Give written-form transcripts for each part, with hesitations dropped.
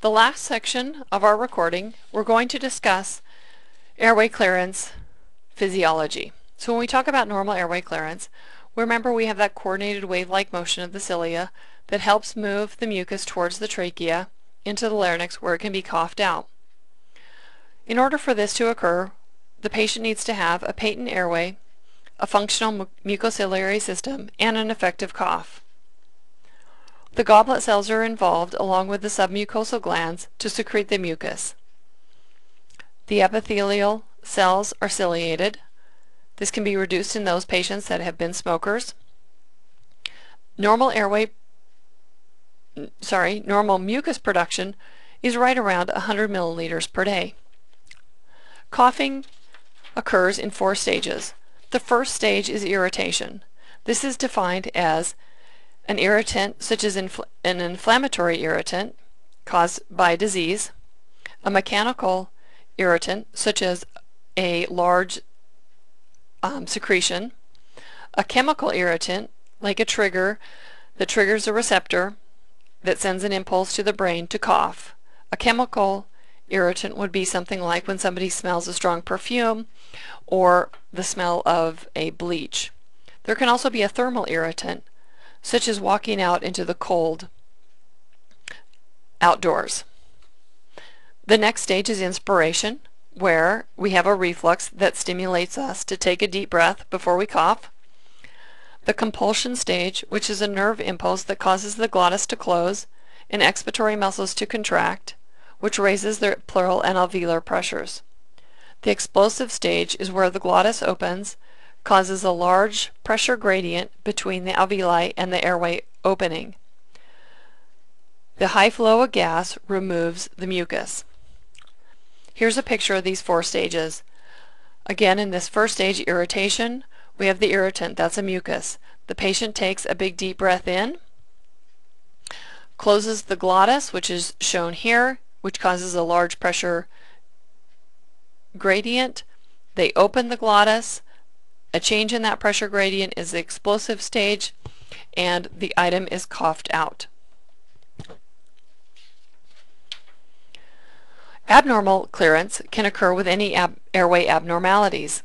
The last section of our recording, we're going to discuss airway clearance physiology. So when we talk about normal airway clearance, remember we have that coordinated wave-like motion of the cilia that helps move the mucus towards the trachea into the larynx where it can be coughed out. In order for this to occur, the patient needs to have a patent airway, a functional mucociliary system, and an effective cough. The goblet cells are involved along with the submucosal glands to secrete the mucus. The epithelial cells are ciliated. This can be reduced in those patients that have been smokers. Normal mucus production is right around 100 milliliters per day. Coughing occurs in 4 stages. The first stage is irritation. This is defined as an irritant such as an inflammatory irritant caused by disease, a mechanical irritant such as a large secretion, a chemical irritant like a trigger that triggers a receptor that sends an impulse to the brain to cough. A chemical irritant would be something like when somebody smells a strong perfume or the smell of a bleach. There can also be a thermal irritant, such as walking out into the cold outdoors. The next stage is inspiration, where we have a reflux that stimulates us to take a deep breath before we cough. The compulsion stage, which is a nerve impulse that causes the glottis to close and expiratory muscles to contract, which raises the pleural and alveolar pressures. The explosive stage is where the glottis opens, causes a large pressure gradient between the alveoli and the airway opening. The high flow of gas removes the mucus. Here's a picture of these 4 stages. Again, in this first stage, irritation, we have the irritant, that's a mucus. The patient takes a big deep breath in, closes the glottis, which is shown here, which causes a large pressure gradient. They open the glottis. A change in that pressure gradient is the explosive stage, and the item is coughed out. Abnormal clearance can occur with any airway abnormalities.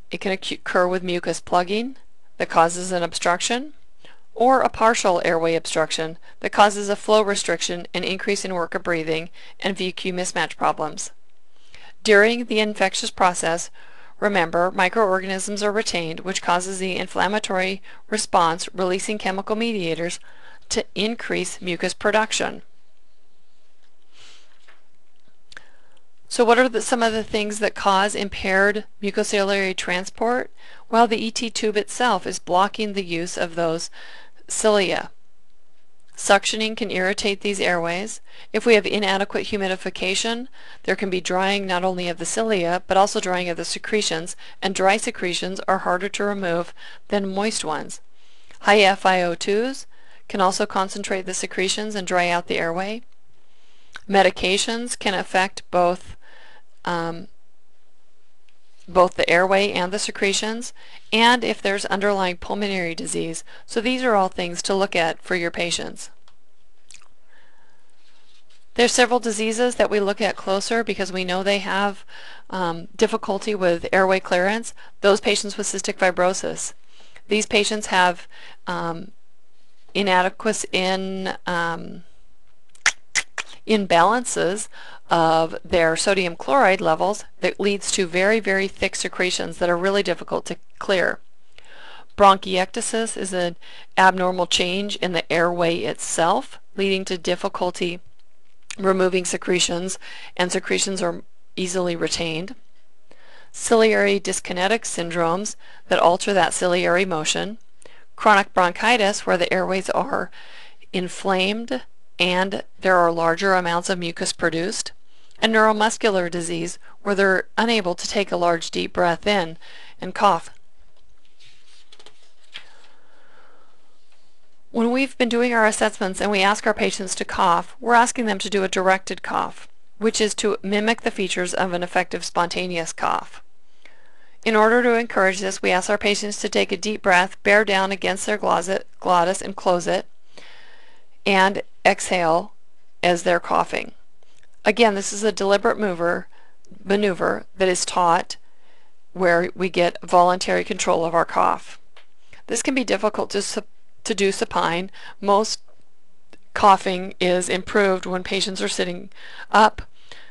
It can occur with mucus plugging that causes an obstruction, or a partial airway obstruction that causes a flow restriction and increase in work of breathing and VQ mismatch problems. During the infectious process, remember, microorganisms are retained, which causes the inflammatory response releasing chemical mediators to increase mucus production. So what are some of the things that cause impaired mucociliary transport? Well, the ET tube itself is blocking the use of those cilia. Suctioning can irritate these airways. If we have inadequate humidification, there can be drying not only of the cilia, but also drying of the secretions, and dry secretions are harder to remove than moist ones. High FiO2s can also concentrate the secretions and dry out the airway. Medications can affect both the airway and the secretions, and if there's underlying pulmonary disease. So these are all things to look at for your patients. There's several diseases that we look at closer because we know they have difficulty with airway clearance. Those patients with cystic fibrosis. These patients have inadequacy in imbalances of their sodium chloride levels that leads to very, very thick secretions that are really difficult to clear. Bronchiectasis is an abnormal change in the airway itself, leading to difficulty removing secretions, and secretions are easily retained. Ciliary dyskinetic syndromes that alter that ciliary motion. Chronic bronchitis, where the airways are inflamed and there are larger amounts of mucus produced, and neuromuscular disease, where they're unable to take a large deep breath in and cough. When we've been doing our assessments and we ask our patients to cough, we're asking them to do a directed cough, which is to mimic the features of an effective spontaneous cough. In order to encourage this, we ask our patients to take a deep breath, bear down against their glottis and close it, and exhale as they're coughing. Again, this is a deliberate maneuver that is taught where we get voluntary control of our cough. This can be difficult to do supine. Most coughing is improved when patients are sitting up,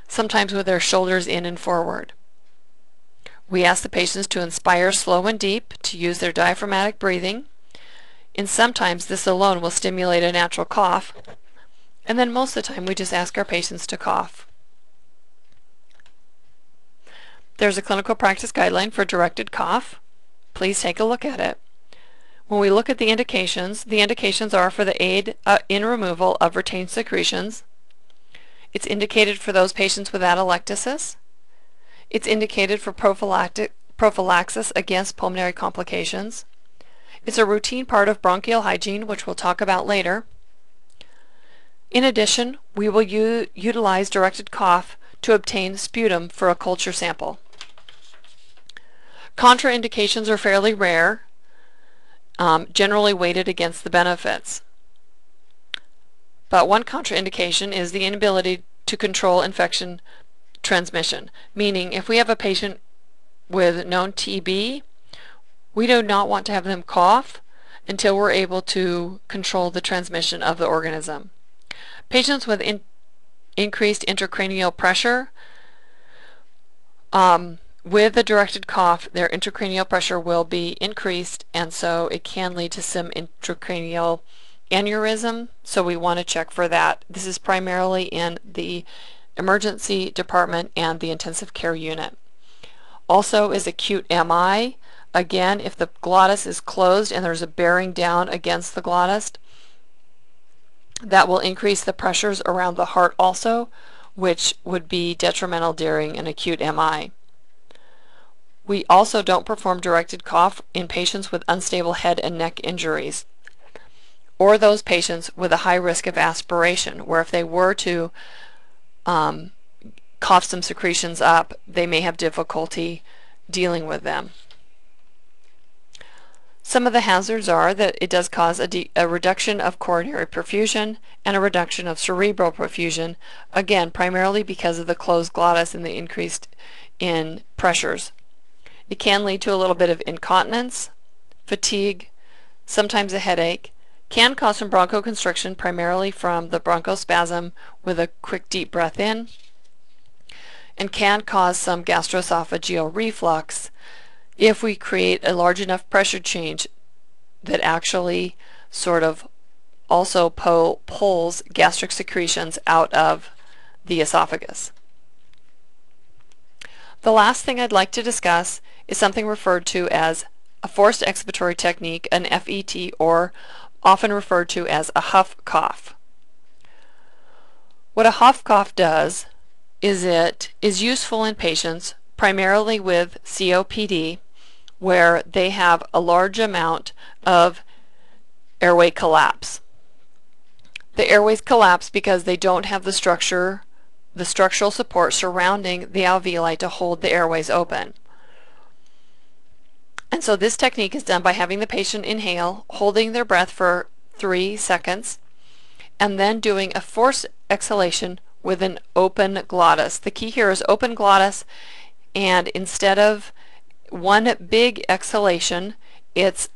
sometimes with their shoulders in and forward. We ask the patients to inspire slow and deep, to use their diaphragmatic breathing, and sometimes this alone will stimulate a natural cough, and then most of the time we just ask our patients to cough. There's a clinical practice guideline for directed cough. Please take a look at it. When we look at the indications are for the aid in removal of retained secretions. It's indicated for those patients with atelectasis. It's indicated for prophylaxis against pulmonary complications. It's a routine part of bronchial hygiene, which we'll talk about later. In addition, we will utilize directed cough to obtain sputum for a culture sample. Contraindications are fairly rare, generally weighted against the benefits. But one contraindication is the inability to control infection transmission, meaning if we have a patient with known TB, we do not want to have them cough until we're able to control the transmission of the organism. Patients with increased intracranial pressure, with the directed cough, their intracranial pressure will be increased, and so it can lead to some intracranial aneurysm, so we want to check for that. This is primarily in the emergency department and the intensive care unit. Also is acute MI. Again, if the glottis is closed and there's a bearing down against the glottis, that will increase the pressures around the heart also, which would be detrimental during an acute MI. We also don't perform directed cough in patients with unstable head and neck injuries, or those patients with a high risk of aspiration, where if they were to cough some secretions up, they may have difficulty dealing with them. Some of the hazards are that it does cause a reduction of coronary perfusion and a reduction of cerebral perfusion, again primarily because of the closed glottis and the increased in pressures. It can lead to a little bit of incontinence, fatigue, sometimes a headache, can cause some bronchoconstriction primarily from the bronchospasm with a quick deep breath in, and can cause some gastroesophageal reflux if we create a large enough pressure change that actually sort of also pulls gastric secretions out of the esophagus. The last thing I'd like to discuss is something referred to as a forced expiratory technique, an FET, or often referred to as a huff cough. What a huff cough does is it is useful in patients primarily with COPD, where they have a large amount of airway collapse. The airways collapse because they don't have the structural support surrounding the alveoli to hold the airways open. And so this technique is done by having the patient inhale, holding their breath for 3 seconds, and then doing a forced exhalation with an open glottis. The key here is open glottis, and instead of one big exhalation, it's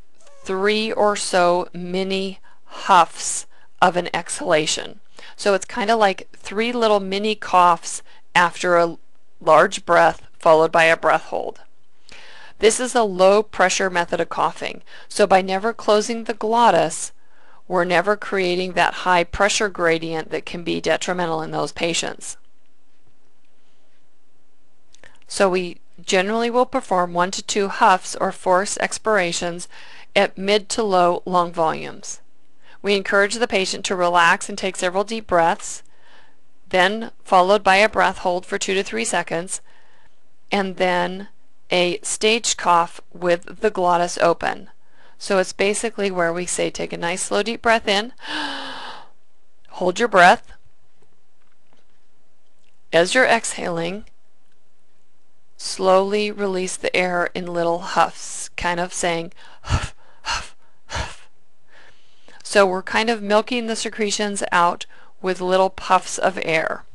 3 or so mini huffs of an exhalation. So it's kind of like 3 little mini coughs after a large breath followed by a breath hold. This is a low pressure method of coughing. So by never closing the glottis, we're never creating that high pressure gradient that can be detrimental in those patients. So we generally will perform 1 to 2 huffs or forced expirations at mid to low lung volumes. We encourage the patient to relax and take several deep breaths, then followed by a breath hold for 2 to 3 seconds, and then a staged cough with the glottis open. So it's basically where we say take a nice slow deep breath in, hold your breath. As you're exhaling, slowly release the air in little huffs, kind of saying huff, huff, huff. So we're kind of milking the secretions out with little puffs of air.